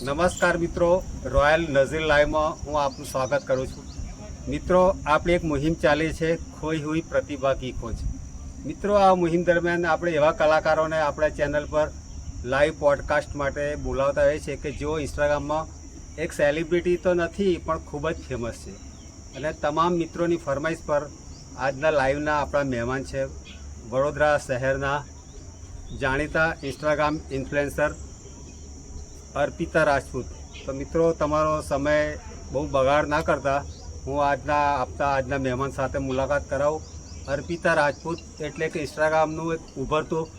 નમસ્કાર મિત્રો, રોયલ નઝીર લાઈવમાં હું આપનું સ્વાગત કરું છું। મિત્રો, આપણી એક મુહિમ ચાલી છે ખોઈ હુઈ પ્રતિભા કી ખોજ। મિત્રો, આ મુહિમ દરમિયાન આપણે એવા કલાકારોને આપણા ચેનલ પર લાઈવ પોડકાસ્ટ માટે બોલાવતા હોઈએ છીએ કે જેઓ ઇન્સ્ટાગ્રામમાં એક સેલિબ્રિટી તો નથી પણ ખૂબ જ ફેમસ છે। અને તમામ મિત્રોની ફરમાઈશ પર આજના લાઈવના આપણા મહેમાન છે વડોદરા શહેરના જાણીતા ઇન્સ્ટાગ્રામ ઇન્ફ્લુએન્સર અર્પિતા રાજપૂત। તો મિત્રો, તમારો સમય બહુ બગાડ ના કરતા હું આજના મહેમાન સાથે મુલાકાત કરાવું। અર્પિતા રાજપૂત એટલે કે ઇન્સ્ટાગ્રામનું એક ઉભરતું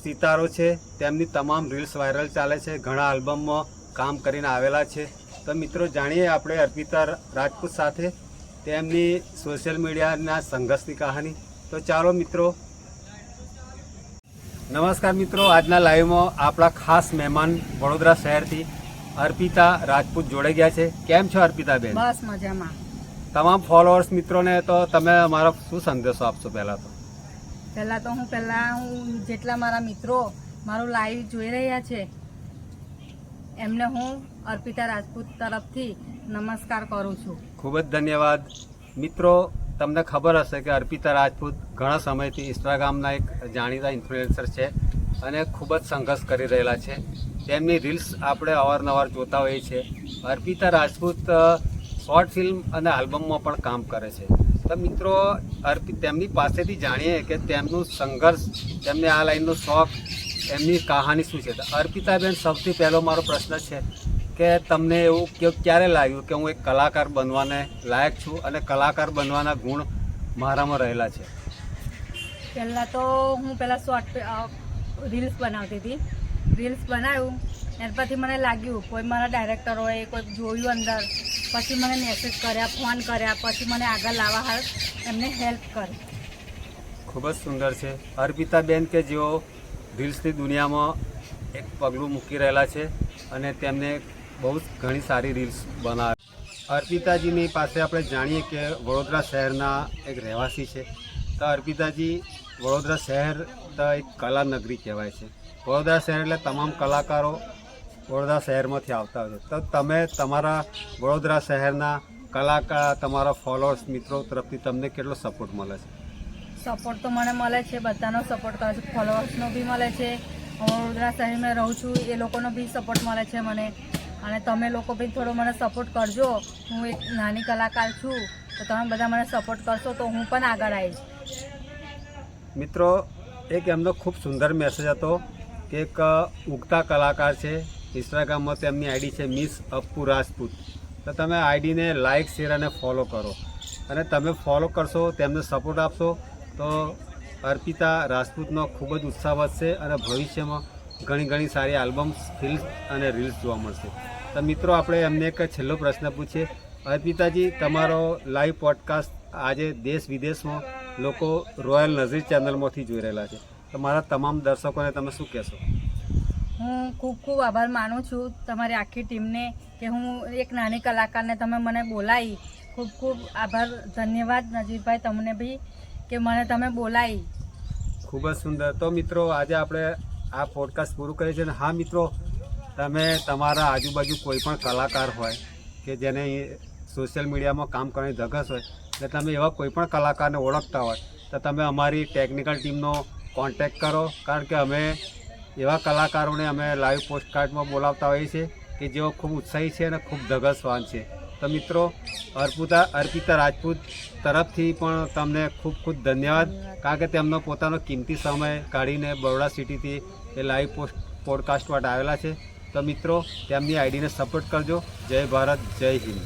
સિતારો છે। તેમની તમામ રીલ્સ વાયરલ ચાલે છે, ઘણા આલ્બમમાં કામ કરીને આવેલા છે। તો મિત્રો, જાણીએ આપણે અર્પિતા રાજપૂત સાથે તેમની સોશિયલ મીડિયાના સંઘર્ષની કહાની। તો ચાલો મિત્રો। નમસ્કાર મિત્રો, આજના લાઈવમાં આપણા ખાસ મહેમાન વડોદરા શહેરથી અર્પિતા રાજપૂત જોડાઈ ગયા છે। કેમ છો અર્પિતાબેન? બસ મજામાં। તમામ ફોલોઅર્સ મિત્રોને તો તમે અમારો શું સંદેશો આપશો? પહેલા હું જેટલા મારા મિત્રો મારું લાઈવ જોઈ રહ્યા છે એમને હું અર્પિતા રાજપૂત તરફથી નમસ્કાર કરું છું। ખૂબ જ ધન્યવાદ। મિત્રો, તમને ખબર હશે કે અર્પિતા રાજપૂત ઘણા સમયથી ઇન્સ્ટાગ્રામના એક જાણીતા ઇન્ફ્લુએન્સર છે અને ખૂબ જ સંઘર્ષ કરી રહેલા છે। તેમની રીલ્સ આપણે અવારનવાર જોતા હોઈએ છીએ। અર્પિતા રાજપૂત શોર્ટ ફિલ્મ અને આલ્બમમાં પણ કામ કરે છે। તો મિત્રો, તેમની પાસેથી જાણીએ કે તેમનું સંઘર્ષ, તેમને આ લાઈનનો શોખ, એમની કહાની શું છે। તો અર્પિતાબેન, સૌથી પહેલો મારો પ્રશ્ન છે કે તમને એવું ક્યારે લાગ્યું કે હું એક કલાકાર બનવાને લાયક છું અને કલાકાર બનવાના ગુણ મારામાં રહેલા છે? પહેલાં તો હું શોર્ટ રીલ્સ બનાવતી હતી। રીલ્સ બનાવ્યું એના પછી મને લાગ્યું કોઈ મારા ડાયરેક્ટરોએ કોઈ જોયું અંદર, પછી મને મેસેજ કર્યા, ફોન કર્યા, પછી મને આગળ લાવવા હાલ એમને હેલ્પ કરી। ખૂબ જ સુંદર છે અર્પિતાબેન કે જેઓ રીલ્સની દુનિયામાં એક પગલું મૂકી રહેલા છે અને તેમને બહુ જ ઘણી સારી રીલ્સ બનાવે। અર્પિતાજીની પાસે આપણે જાણીએ કે વડોદરા શહેરના એક રહેવાસી છે। તો અર્પિતાજી, વડોદરા શહેર તો એક કલા નગરી કહેવાય છે। વડોદરા શહેર એટલે તમામ કલાકારો વડોદરા શહેરમાંથી આવતા હોય છે। તો તમે તમારા વડોદરા શહેરના કલાકાર, તમારા ફોલોઅર્સ મિત્રો તરફથી તમને કેટલો સપોર્ટ મળે છે? સપોર્ટ તો મને મળે છે, બધાનો સપોર્ટ કરે છે, ફોલોઅર્સનો બી મળે છે। વડોદરા શહેરમાં રહું છું એ લોકોનો બી સપોર્ટ મળે છે મને, અને તમે લોકો બી થોડો મને સપોર્ટ કરજો। હું એક નાની કલાકાર છું, તો તમે બધા મને સપોર્ટ કરશો તો હું પણ આગળ આવીશ। મિત્રો, એક એમનો ખૂબ સુંદર મેસેજ હતો કે એક ઉગતા કલાકાર છે, ઇન્સ્ટાગ્રામમાં તેમની આઈડી છે મિસ અપ્પુ રાજપૂત। તો તમે આઈડીને લાઇક, શેર અને ફોલો કરો, અને તમે ફોલો કરશો, તેમને સપોર્ટ આપશો તો અર્પિતા રાજપૂતનો ખૂબ જ ઉત્સાહ વધશે અને ભવિષ્યમાં ઘણી સારી આલ્બમ્સ, ફિલ્મ્સ અને રીલ્સ જોવા મળશે। તો મિત્રો, આપણે એમને એક છેલ્લો પ્રશ્ન પૂછીએ। અર્પિતાજી, તમારો લાઈવ પોડકાસ્ટ આજે દેશ વિદેશમાં લોકો રોયલ નઝીર ચેનલમાંથી જોઈ રહેલા છે। તો મારા તમામ દર્શકોને તમે શું કહેશો? હું ખૂબ આભાર માનું છું તમારી આખી ટીમને કે હું એક નાની કલાકારને તમે મને બોલાવી। ખૂબ આભાર, ધન્યવાદ નજીરભાઈ તમને બી કે મને તમે બોલાવી। ખૂબ જ સુંદર। તો મિત્રો, આજે આપણે આ પોડકાસ્ટ પૂરું કરીએ છીએ। હા મિત્રો, તમે તમારા આજુબાજુ કોઈ પણ કલાકાર હોય કે જેને સોશિયલ મીડિયામાં કામ કરવાની ધગશ હોય, એટલે તમે એવા કોઈ પણ કલાકારને ઓળખતા હોય તો તમે અમારી ટેકનિકલ ટીમનો કોન્ટેક્ટ કરો, કારણ કે અમે એવા કલાકારોને અમે લાઈવ પોસ્ટકાર્ડમાં બોલાવતા હોઈએ છીએ કે જેઓ ખૂબ ઉત્સાહી છે અને ખૂબ ધગશવાન છે। તો મિત્રો, અર્પિતા રાજપૂત તરફથી પણ તમને ખૂબ ધન્યવાદ, કારણ કે તેમનો પોતાનો કિંમતી સમય કાઢીને બરોડા સિટીથી એ લાઈવ પોડકાસ્ટ માટે આવેલા છે। તો મિત્રો, તેમની આઈડીને સપોર્ટ કરજો। જય ભારત, જય હિન્દ।